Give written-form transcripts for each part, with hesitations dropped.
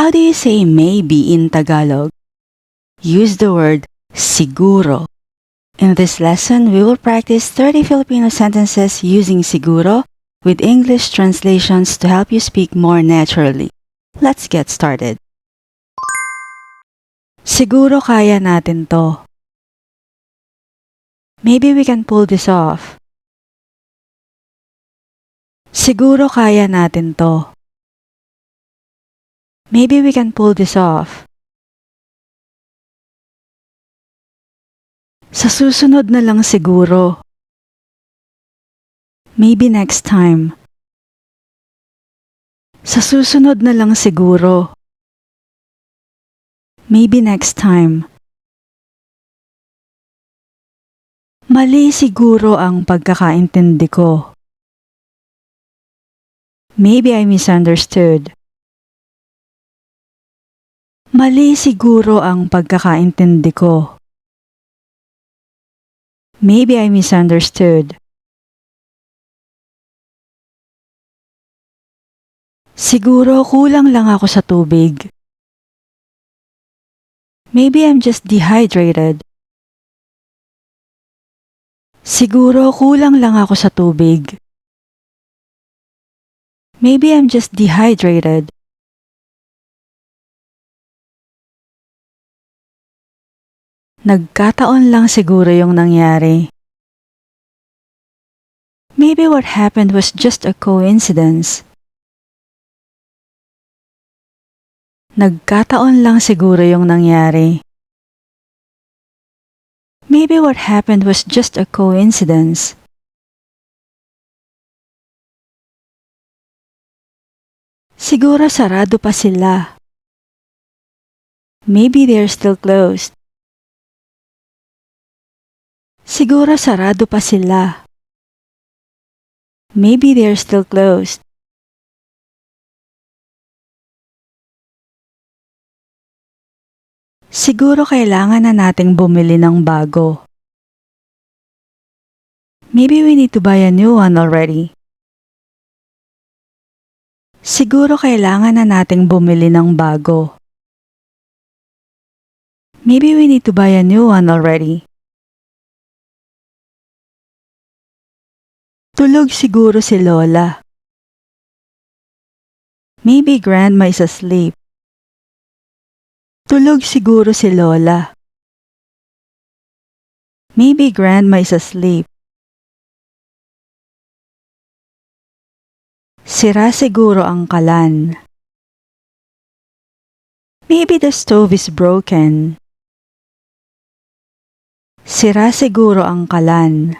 How do you say maybe in Tagalog? Use the word siguro. In this lesson, we will practice 30 Filipino sentences using siguro with English translations to help you speak more naturally. Let's get started. Siguro kaya natin to. Maybe we can pull this off. Siguro kaya natin to. Maybe we can pull this off. Sa susunod na lang siguro. Maybe next time. Sa susunod na lang siguro. Maybe next time. Mali siguro ang pagkakaintindi ko. Maybe I misunderstood. Mali siguro ang pagkakaintindi ko. Maybe I misunderstood. Siguro kulang lang ako sa tubig. Maybe I'm just dehydrated. Siguro kulang lang ako sa tubig. Maybe I'm just dehydrated. Nagkataon lang siguro yung nangyari. Maybe what happened was just a coincidence. Nagkataon lang siguro yung nangyari. Maybe what happened was just a coincidence. Siguro sarado pa sila. Maybe they're still closed. Siguro sarado pa sila. Maybe they're still closed. Siguro kailangan na nating bumili ng bago. Maybe we need to buy a new one already. Siguro kailangan na nating bumili ng bago. Maybe we need to buy a new one already. Tulog siguro si Lola. Maybe Grandma is asleep. Tulog siguro si Lola. Maybe Grandma is asleep. Sira siguro ang kalan. Maybe the stove is broken. Sira siguro ang kalan.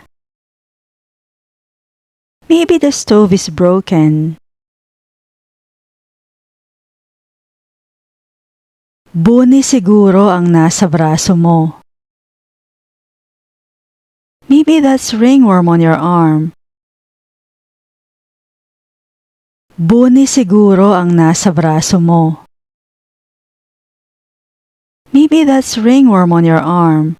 Maybe the stove is broken. Buni siguro ang nasa braso mo. Maybe that's ringworm on your arm. Buni siguro ang nasa braso mo. Maybe that's ringworm on your arm.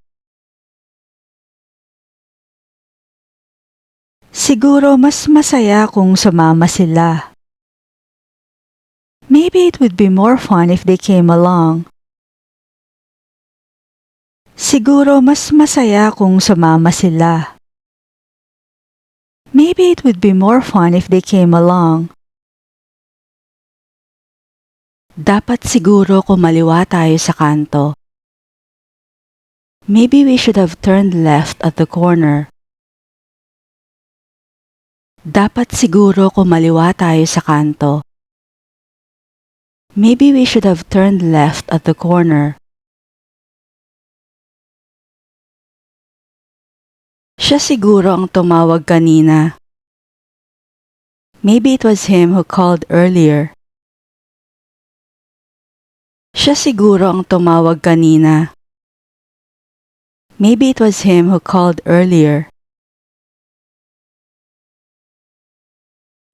Siguro mas masaya kung sumama sila. Maybe it would be more fun if they came along. Siguro mas masaya kung sumama sila. Maybe it would be more fun if they came along. Dapat siguro kumaliwa tayo sa kanto. Maybe we should have turned left at the corner. Dapat siguro kumaliwa tayo sa kanto. Maybe we should have turned left at the corner. Siya siguro ang tumawag kanina. Maybe it was him who called earlier. Siya siguro ang tumawag kanina. Maybe it was him who called earlier.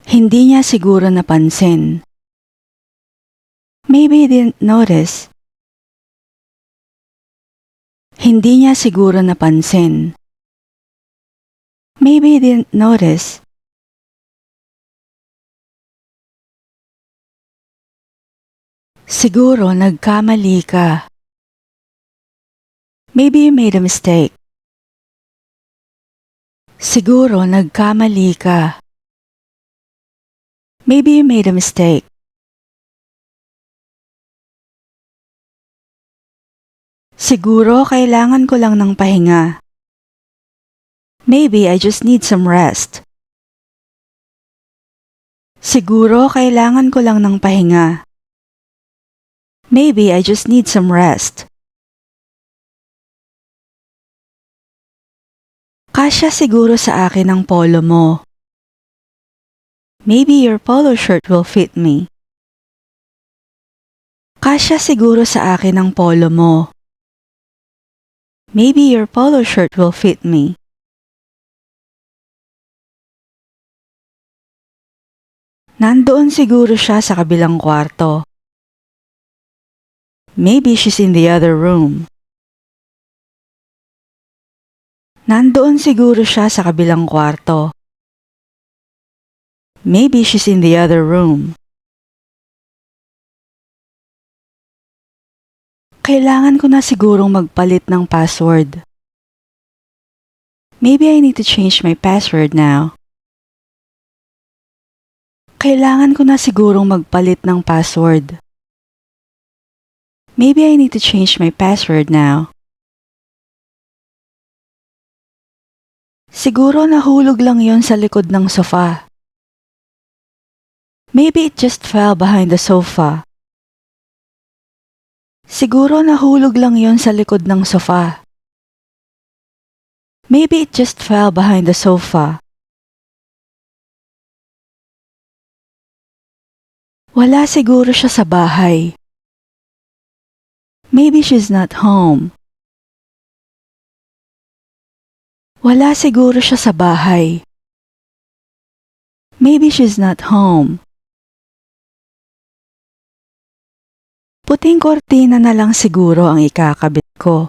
Hindi niya siguro napansin. Maybe he didn't notice. Hindi niya siguro napansin. Maybe he didn't notice. Siguro nagkamali ka. Maybe you made a mistake. Siguro nagkamali ka. Maybe you made a mistake. Siguro kailangan ko lang ng pahinga. Maybe I just need some rest. Siguro kailangan ko lang ng pahinga. Maybe I just need some rest. Kasya siguro sa akin ang polo mo. Maybe your polo shirt will fit me. Kasya siguro sa akin ang polo mo. Maybe your polo shirt will fit me. Nandoon siguro siya sa kabilang kwarto. Maybe she's in the other room. Nandoon siguro siya sa kabilang kwarto. Maybe she's in the other room. Kailangan ko na sigurong magpalit ng password. Maybe I need to change my password now. Kailangan ko na sigurong magpalit ng password. Maybe I need to change my password now. Siguro nahulog lang yon sa likod ng sofa. Maybe it just fell behind the sofa. Siguro nahulog lang yon sa likod ng sofa. Maybe it just fell behind the sofa. Wala siguro siya sa bahay. Maybe she's not home. Wala siguro siya sa bahay. Maybe she's not home. Puting kortina na lang siguro ang ikakabit ko.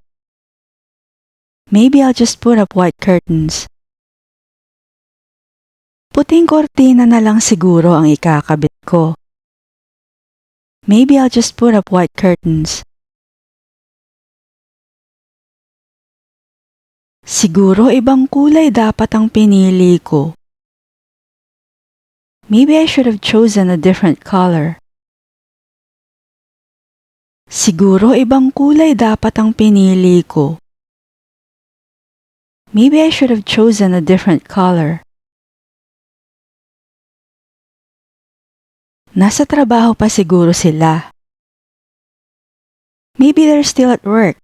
Maybe I'll just put up white curtains. Puting kortina na lang siguro ang ikakabit ko. Maybe I'll just put up white curtains. Siguro ibang kulay dapat ang pinili ko. Maybe I should have chosen a different color. Siguro ibang kulay dapat ang pinili ko. Maybe I should have chosen a different color. Nasa trabaho pa siguro sila. Maybe they're still at work.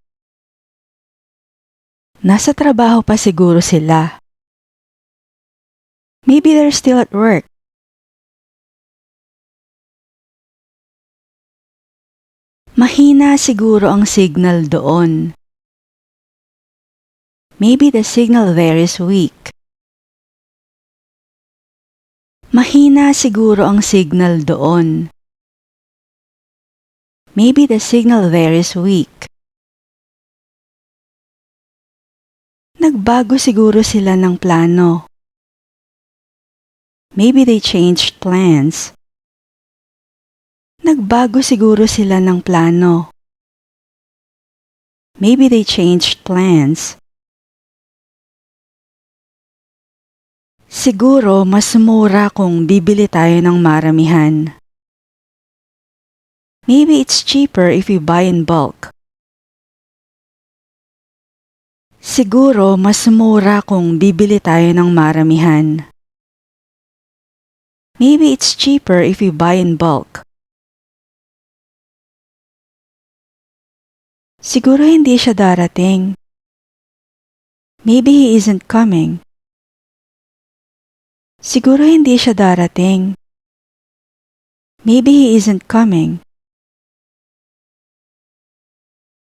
Nasa trabaho pa siguro sila. Maybe they're still at work. Mahina siguro ang signal doon. Maybe the signal there is weak. Mahina siguro ang signal doon. Maybe the signal there is weak. Nagbago siguro sila ng plano. Maybe they changed plans. Nagbago siguro sila ng plano. Maybe they changed plans. Siguro mas mura kung bibili tayo ng maramihan. Maybe it's cheaper if we buy in bulk. Siguro mas mura kung bibili tayo ng maramihan. Maybe it's cheaper if we buy in bulk. Siguro hindi siya darating. Maybe he isn't coming. Siguro hindi siya darating. Maybe he isn't coming.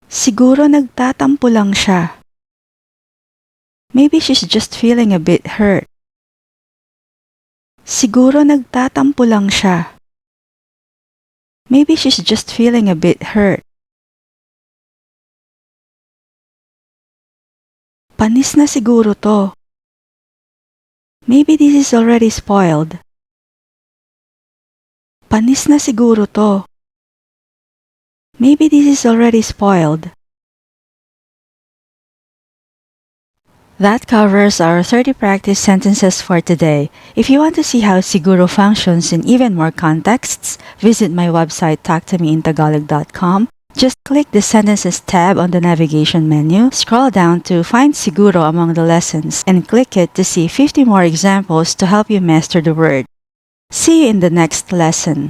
Siguro nagtatampo lang siya. Maybe she's just feeling a bit hurt. Siguro nagtatampo lang siya. Maybe she's just feeling a bit hurt. Panis na siguro to. Maybe this is already spoiled. Panis na siguro to. Maybe this is already spoiled. That covers our 30 practice sentences for today. If you want to see how Siguro functions in even more contexts, visit my website talktomeintagalog.com. Just click the Sentences tab on the navigation menu, scroll down to find Siguro among the lessons, and click it to see 50 more examples to help you master the word. See you in the next lesson.